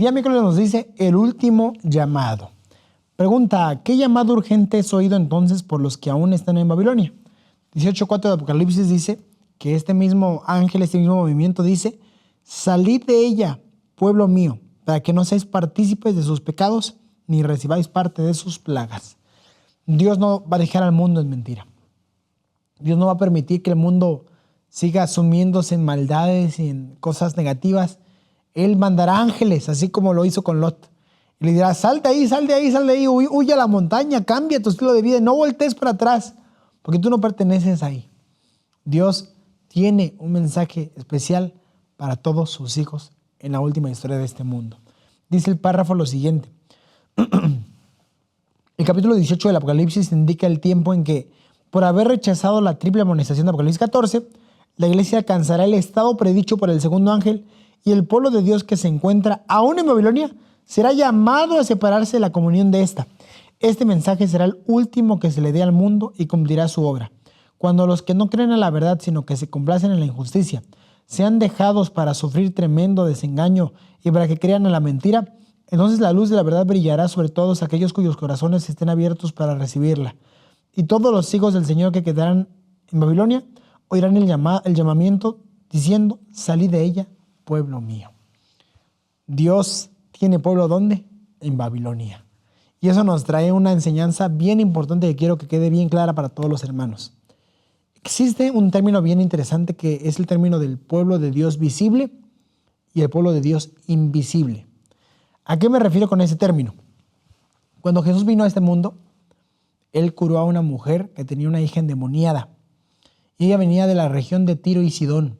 Día miércoles nos dice el último llamado. Pregunta, ¿qué llamado urgente es oído entonces por los que aún están en Babilonia? 18:4 de Apocalipsis dice que este mismo ángel, este mismo movimiento dice, salid de ella, pueblo mío, para que no seáis partícipes de sus pecados, ni recibáis parte de sus plagas. Dios no va a dejar al mundo en mentira. Dios no va a permitir que el mundo siga sumiéndose en maldades y en cosas negativas. Él mandará ángeles, así como lo hizo con Lot. Y le dirá, sal de ahí, huye a la montaña, cambia tu estilo de vida, no voltees para atrás, porque tú no perteneces ahí. Dios tiene un mensaje especial para todos sus hijos en la última historia de este mundo. Dice el párrafo lo siguiente. El capítulo 18 del Apocalipsis indica el tiempo en que, por haber rechazado la triple amonestación de Apocalipsis 14, la iglesia alcanzará el estado predicho por el segundo ángel y el pueblo de Dios que se encuentra aún en Babilonia será llamado a separarse de la comunión de esta. Este mensaje será el último que se le dé al mundo y cumplirá su obra. Cuando los que no creen en la verdad, sino que se complacen en la injusticia, sean dejados para sufrir tremendo desengaño y para que crean en la mentira, entonces la luz de la verdad brillará sobre todos aquellos cuyos corazones estén abiertos para recibirla. Y todos los hijos del Señor que quedarán en Babilonia oirán el llamamiento diciendo, salid de ella, pueblo mío. Dios tiene pueblo ¿dónde? En Babilonia. Y eso nos trae una enseñanza bien importante que quiero que quede bien clara para todos los hermanos. Existe un término bien interesante que es el término del pueblo de Dios visible y el pueblo de Dios invisible. ¿A qué me refiero con ese término? Cuando Jesús vino a este mundo, Él curó a una mujer que tenía una hija endemoniada. Y ella venía de la región de Tiro y Sidón,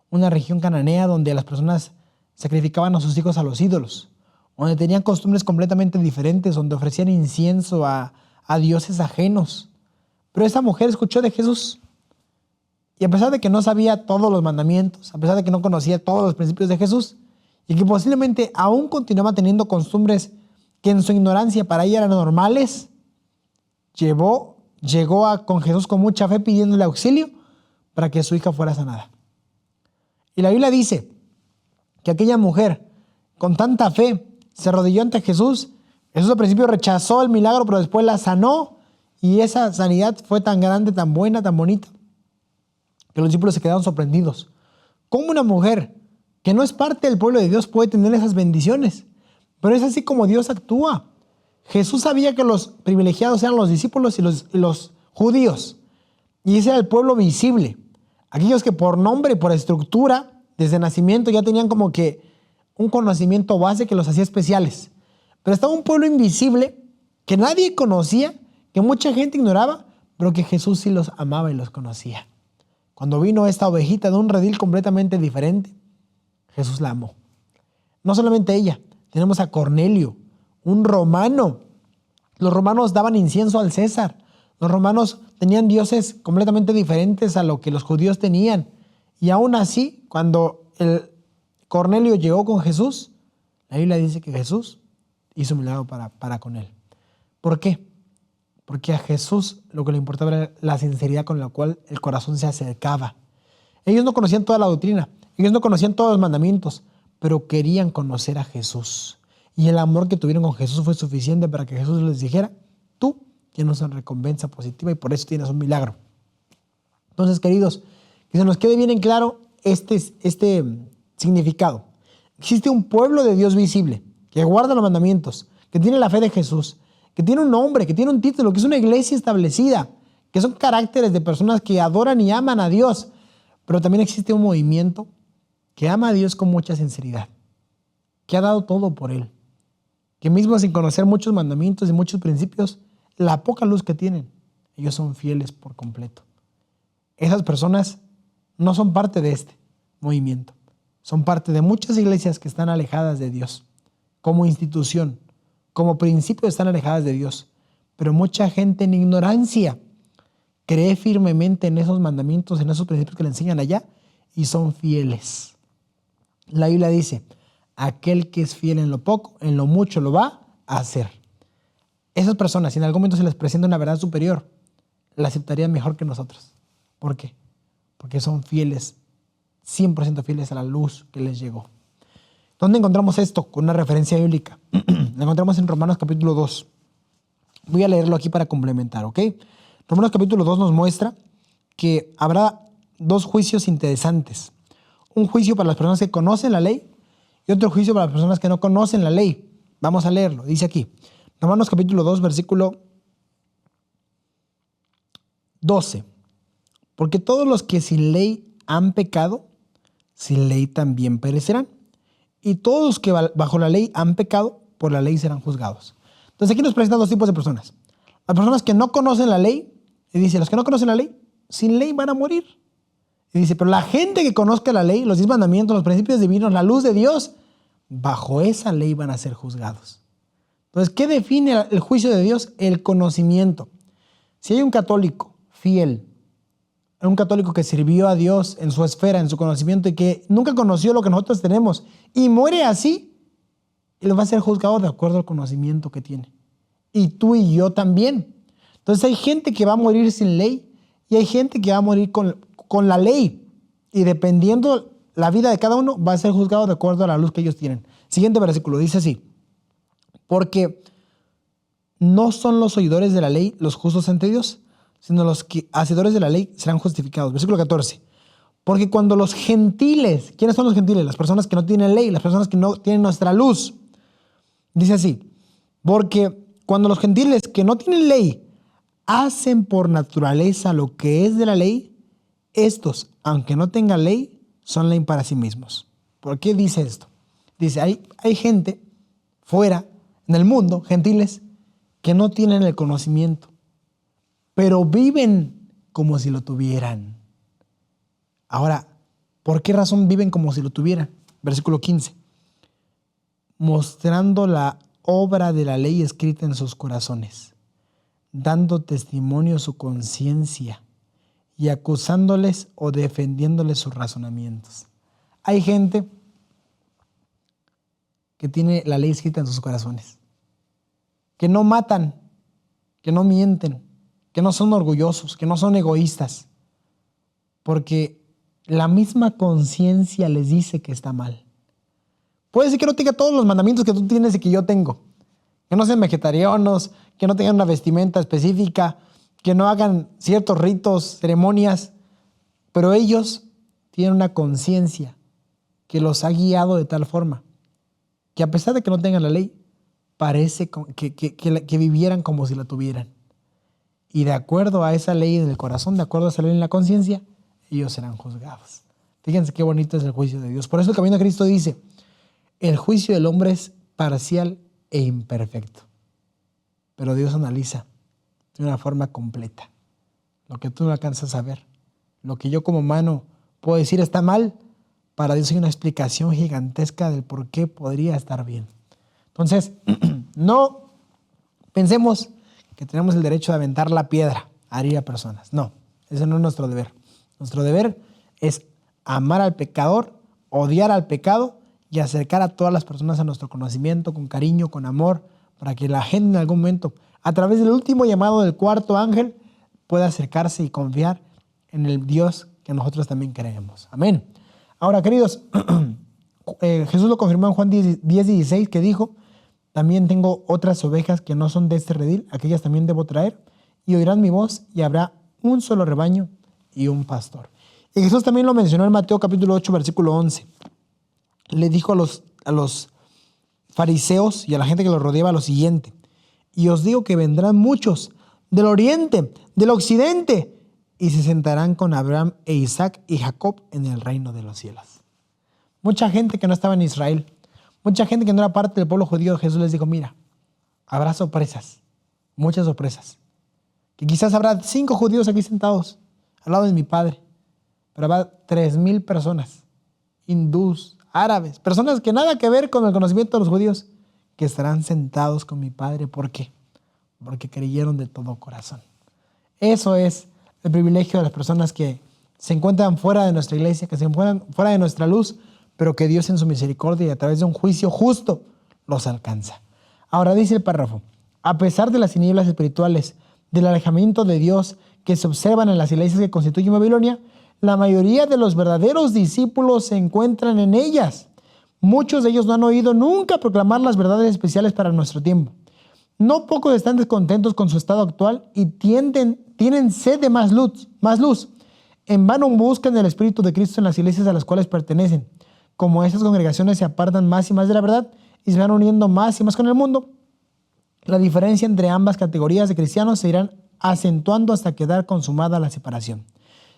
una región cananea donde las personas sacrificaban a sus hijos a los ídolos, donde tenían costumbres completamente diferentes, donde ofrecían incienso a dioses ajenos. Pero esa mujer escuchó de Jesús. Y a pesar de que no sabía todos los mandamientos, a pesar de que no conocía todos los principios de Jesús, y que posiblemente aún continuaba teniendo costumbres que en su ignorancia para ella eran normales, llegó con Jesús con mucha fe pidiéndole auxilio para que su hija fuera sanada. Y la Biblia dice que aquella mujer con tanta fe se arrodilló ante Jesús. Jesús al principio rechazó el milagro, pero después la sanó y esa sanidad fue tan grande, tan buena, tan bonita, que los discípulos se quedaron sorprendidos. ¿Cómo una mujer que no es parte del pueblo de Dios puede tener esas bendiciones? Pero es así como Dios actúa. Jesús sabía que los privilegiados eran los discípulos y los judíos. Y ese era el pueblo visible. Aquellos que por nombre y por estructura, desde nacimiento, ya tenían como que un conocimiento base que los hacía especiales. Pero estaba un pueblo invisible que nadie conocía, que mucha gente ignoraba, pero que Jesús sí los amaba y los conocía. Cuando vino esta ovejita de un redil completamente diferente, Jesús la amó. No solamente ella, tenemos a Cornelio, un romano. Los romanos daban incienso al César. Los romanos tenían dioses completamente diferentes a lo que los judíos tenían. Y aún así, cuando Cornelio llegó con Jesús, la Biblia dice que Jesús hizo un milagro para con él. ¿Por qué? Porque a Jesús lo que le importaba era la sinceridad con la cual el corazón se acercaba. Ellos no conocían toda la doctrina, ellos no conocían todos los mandamientos, pero querían conocer a Jesús. Y el amor que tuvieron con Jesús fue suficiente para que Jesús les dijera, tú tienes una recompensa positiva y por eso tienes un milagro. Entonces, queridos, que se nos quede bien en claro este significado. Existe un pueblo de Dios visible, que guarda los mandamientos, que tiene la fe de Jesús, que tiene un nombre, que tiene un título, que es una iglesia establecida, que son caracteres de personas que adoran y aman a Dios. Pero también existe un movimiento que ama a Dios con mucha sinceridad, que ha dado todo por Él, que mismo sin conocer muchos mandamientos y muchos principios, la poca luz que tienen, ellos son fieles por completo. Esas personas no son parte de este movimiento, son parte de muchas iglesias que están alejadas de Dios, como institución, como principio están alejadas de Dios, pero mucha gente en ignorancia cree firmemente en esos mandamientos, en esos principios que le enseñan allá y son fieles. La Biblia dice, aquel que es fiel en lo poco, en lo mucho lo va a hacer. Esas personas, si en algún momento se les presenta una verdad superior, la aceptarían mejor que nosotros. ¿Por qué? Porque son fieles, 100% fieles a la luz que les llegó. ¿Dónde encontramos esto? Con una referencia bíblica. Lo encontramos en Romanos capítulo 2. Voy a leerlo aquí para complementar, ¿ok? Romanos capítulo 2 nos muestra que habrá dos juicios interesantes. Un juicio para las personas que conocen la ley y otro juicio para las personas que no conocen la ley. Vamos a leerlo. Dice aquí, Romanos capítulo 2, versículo 12. Porque todos los que sin ley han pecado, sin ley también perecerán. Y todos los que bajo la ley han pecado, por la ley serán juzgados. Entonces aquí nos presentan dos tipos de personas. Las personas que no conocen la ley, y dice, los que no conocen la ley, sin ley van a morir. Y dice, pero la gente que conozca la ley, los 10 mandamientos, los principios divinos, la luz de Dios, bajo esa ley van a ser juzgados. Entonces, ¿qué define el juicio de Dios? El conocimiento. Si hay un católico fiel, un católico que sirvió a Dios en su esfera, en su conocimiento, y que nunca conoció lo que nosotros tenemos, y muere así, él va a ser juzgado de acuerdo al conocimiento que tiene. Y tú y yo también. Entonces hay gente que va a morir sin ley y hay gente que va a morir con la ley. Y dependiendo la vida de cada uno, va a ser juzgado de acuerdo a la luz que ellos tienen. Siguiente versículo, dice así. Porque no son los oidores de la ley los justos ante Dios, sino los que hacedores de la ley serán justificados. Versículo 14. Porque cuando los gentiles, ¿quiénes son los gentiles? Las personas que no tienen ley, las personas que no tienen nuestra luz. Dice así, porque cuando los gentiles que no tienen ley hacen por naturaleza lo que es de la ley, estos, aunque no tengan ley, son ley para sí mismos. ¿Por qué dice esto? Dice, hay gente fuera, en el mundo, gentiles, que no tienen el conocimiento, pero viven como si lo tuvieran. Ahora, ¿por qué razón viven como si lo tuvieran? Versículo 15. Mostrando la obra de la ley escrita en sus corazones, dando testimonio su conciencia y acusándoles o defendiéndoles sus razonamientos. Hay gente que tiene la ley escrita en sus corazones, que no matan, que no mienten, que no son orgullosos, que no son egoístas, porque la misma conciencia les dice que está mal. Puede ser que no tenga todos los mandamientos que tú tienes y que yo tengo, que no sean vegetarianos, que no tengan una vestimenta específica, que no hagan ciertos ritos, ceremonias, pero ellos tienen una conciencia que los ha guiado de tal forma que a pesar de que no tengan la ley, parece que vivieran como si la tuvieran. Y de acuerdo a esa ley en el corazón, de acuerdo a esa ley en la conciencia, ellos serán juzgados. Fíjense qué bonito es el juicio de Dios. Por eso el camino de Cristo dice, el juicio del hombre es parcial e imperfecto, pero Dios analiza de una forma completa. Lo que tú no alcanzas a ver, lo que yo como humano puedo decir está mal, para Dios hay una explicación gigantesca del por qué podría estar bien. Entonces, no pensemos que tenemos el derecho de aventar la piedra a herir a personas. No, ese no es nuestro deber. Nuestro deber es amar al pecador, odiar al pecado y acercar a todas las personas a nuestro conocimiento con cariño, con amor, para que la gente en algún momento, a través del último llamado del cuarto ángel, pueda acercarse y confiar en el Dios que nosotros también creemos. Amén. Ahora, queridos, Jesús lo confirmó en Juan 10:16, que dijo, también tengo otras ovejas que no son de este redil, aquellas también debo traer, y oirán mi voz, y habrá un solo rebaño y un pastor. Y Jesús también lo mencionó en Mateo capítulo 8, versículo 11. Le dijo a los fariseos y a la gente que los rodeaba lo siguiente, y os digo que vendrán muchos del oriente, del occidente, y se sentarán con Abraham e Isaac y Jacob en el reino de los cielos. Mucha gente que no estaba en Israel, mucha gente que no era parte del pueblo judío, Jesús les dijo, mira, habrá sorpresas, muchas sorpresas. Que quizás habrá 5 judíos aquí sentados al lado de mi Padre, pero habrá 3,000 personas, hindús, árabes, personas que nada que ver con el conocimiento de los judíos, que estarán sentados con mi Padre. ¿Por qué? Porque creyeron de todo corazón. Eso es el privilegio de las personas que se encuentran fuera de nuestra iglesia, que se encuentran fuera de nuestra luz, pero que Dios en su misericordia y a través de un juicio justo los alcanza. Ahora dice el párrafo, a pesar de las tinieblas espirituales, del alejamiento de Dios que se observan en las iglesias que constituyen Babilonia, la mayoría de los verdaderos discípulos se encuentran en ellas, Muchos de ellos no han oído nunca proclamar las verdades especiales para nuestro tiempo. No pocos están descontentos con su estado actual y tienen sed de más luz. En vano buscan el Espíritu de Cristo en las iglesias a las cuales pertenecen. Como estas congregaciones se apartan más y más de la verdad y se van uniendo más y más con el mundo, la diferencia entre ambas categorías de cristianos se irán acentuando hasta quedar consumada la separación.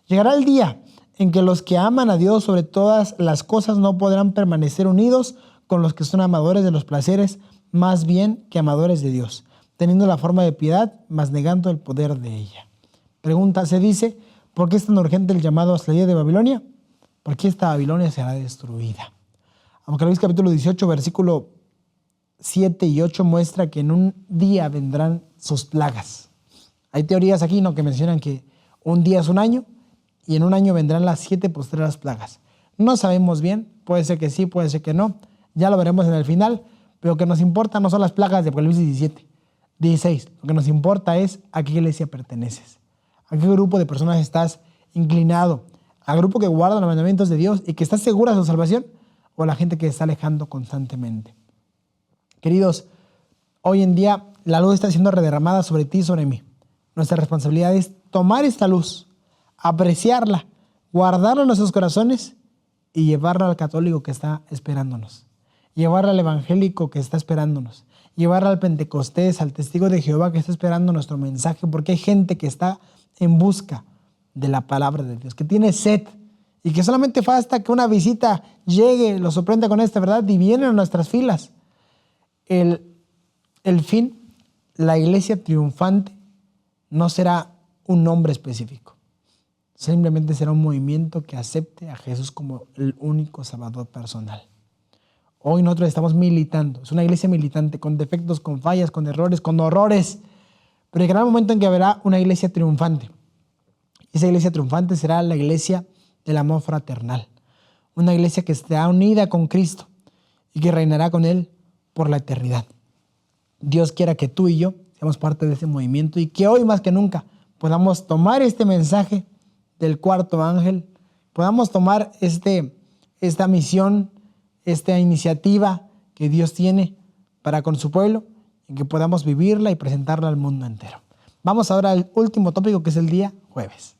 Llegará el día en que los que aman a Dios sobre todas las cosas no podrán permanecer unidos con los que son amadores de los placeres más bien que amadores de Dios, teniendo la forma de piedad, mas negando el poder de ella. Pregunta, se dice, ¿por qué es tan urgente el llamado hasta el día de Babilonia? Porque esta Babilonia será destruida. Apocalipsis capítulo 18, versículo 7 y 8 muestra que en un día vendrán sus plagas. Hay teorías aquí, ¿no?, que mencionan que un día es un año y en un año vendrán las 7 postreras plagas. No sabemos bien, puede ser que sí, puede ser que no. Ya lo veremos en el final, pero lo que nos importa no son las plagas de Apocalipsis 16. Lo que nos importa es a qué iglesia perteneces, a qué grupo de personas estás inclinado, al grupo que guarda los mandamientos de Dios y que está segura de su salvación, o a la gente que se está alejando constantemente. Queridos, hoy en día la luz está siendo rederramada sobre ti y sobre mí. Nuestra responsabilidad es tomar esta luz, apreciarla, guardarla en nuestros corazones y llevarla al católico que está esperándonos, llevarla al evangélico que está esperándonos, llevarla al Pentecostés, al testigo de Jehová que está esperando nuestro mensaje, porque hay gente que está en busca de la palabra de Dios, que tiene sed y que solamente falta que una visita llegue, lo sorprenda con esta verdad y vienen a nuestras filas. El fin, la iglesia triunfante, no será un nombre específico. Simplemente será un movimiento que acepte a Jesús como el único Salvador personal. Hoy nosotros estamos militando. Es una iglesia militante, con defectos, con fallas, con errores, con horrores. Pero llegará el momento en que habrá una iglesia triunfante. Esa iglesia triunfante será la iglesia del amor fraternal. Una iglesia que estará unida con Cristo y que reinará con Él por la eternidad. Dios quiera que tú y yo seamos parte de ese movimiento y que hoy más que nunca podamos tomar este mensaje del cuarto ángel, podamos tomar esta misión, esta iniciativa que Dios tiene para con su pueblo y que podamos vivirla y presentarla al mundo entero. Vamos ahora al último tópico, que es el día jueves.